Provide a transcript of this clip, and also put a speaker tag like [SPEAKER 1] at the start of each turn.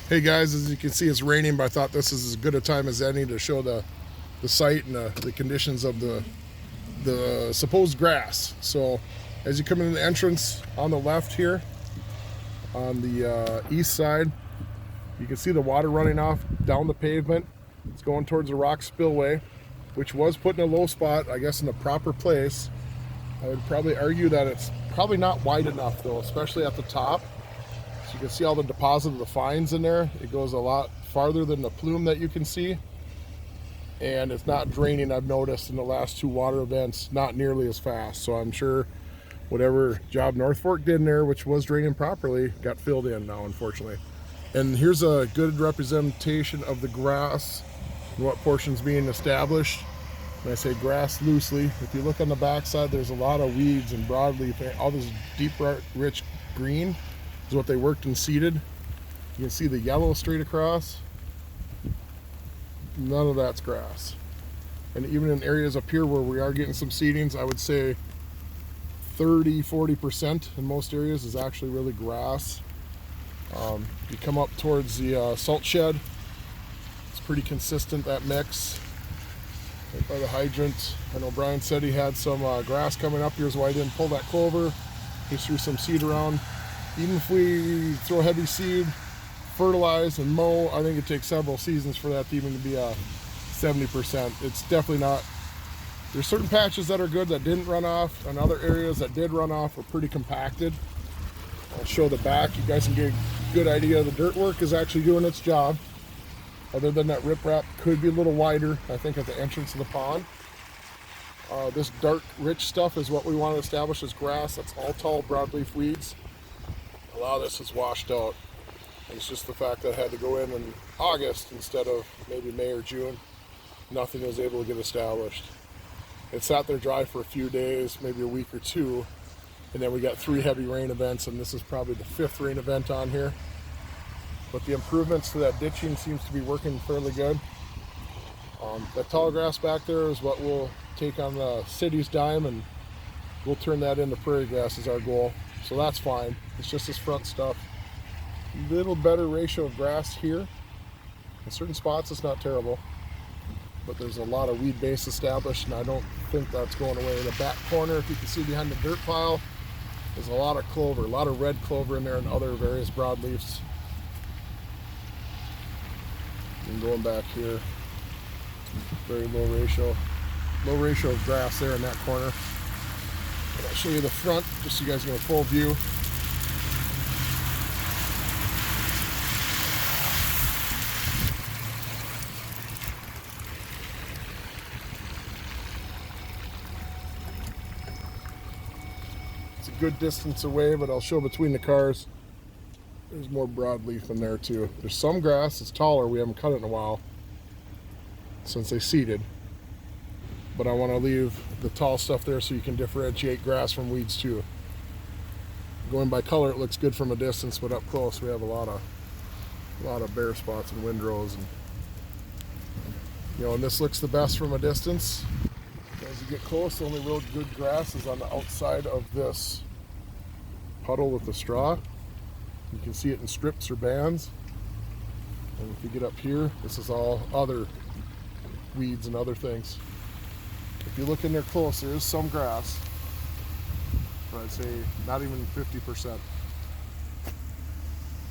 [SPEAKER 1] Hey guys, as you can see it's raining, but I thought this is as good a time as any to show the site and the conditions of the supposed grass. So as you come in the entrance on the left here, on the east side, you can see the water running off down the pavement. It's going towards the rock spillway, which was put in a low spot, I guess in the proper place. I would probably argue that it's probably not wide enough though, especially at the top. So you can see all the deposit of the fines in there. It goes a lot farther than the plume that you can see. And it's not draining, I've noticed in the last two water events, not nearly as fast. So I'm sure whatever job North Fork did in there, which was draining properly, got filled in now, unfortunately. And here's a good representation of the grass and what portion's being established. When I say grass loosely, if you look on the backside, there's a lot of weeds and broadleaf. All this deep, rich green is what they worked and seeded. You can see the yellow straight across. None of that's grass. And even in areas up here where we are getting some seedings, I would say 30-40% in most areas is actually really grass. You come up towards the salt shed, it's pretty consistent, that mix. Right by the hydrant. I know Brian said he had some grass coming up. Here's why I didn't pull that clover. He threw some seed around. Even if we throw heavy seed, fertilize and mow, I think it takes several seasons for that to even be a 70%. It's definitely not. There's certain patches that are good that didn't run off, and other areas that did run off are pretty compacted. I'll show the back. You guys can get a good idea. The dirt work is actually doing its job. Other than that riprap could be a little wider, I think, at the entrance of the pond. This dark, rich stuff is what we want to establish as grass. That's all tall broadleaf weeds. A lot of this is washed out. It's just the fact that I had to go in August instead of maybe May or June. Nothing was able to get established. It sat there dry for a few days, maybe a week or two, and then we got 3 heavy rain events, and this is probably the 5th rain event on here. But the improvements to that ditching seems to be working fairly good. That tall grass back there is what we'll take on the city's dime, and we'll turn that into prairie grass is our goal. So that's fine. It's just this front stuff. A little better ratio of grass here. In certain spots it's not terrible, but there's a lot of weed base established, and I don't think that's going away. In the back corner, if you can see behind the dirt pile, there's a lot of clover, a lot of red clover in there and other various broadleafs. And going back here, very low ratio of grass there in that corner. And I'll show you the front just so you guys get a full view. It's a good distance away, but I'll show between the cars. There's more broadleaf in there too. There's some grass, it's taller, we haven't cut it in a while since they seeded. But I want to leave the tall stuff there so you can differentiate grass from weeds too. Going by color, it looks good from a distance, but up close we have a lot of bare spots and windrows, and and this looks the best from a distance. As you get close, the only real good grass is on the outside of this puddle with the straw. You can see it in strips or bands. And if you get up here, this is all other weeds and other things. If you look in there close, there is some grass, but I'd say not even 50%.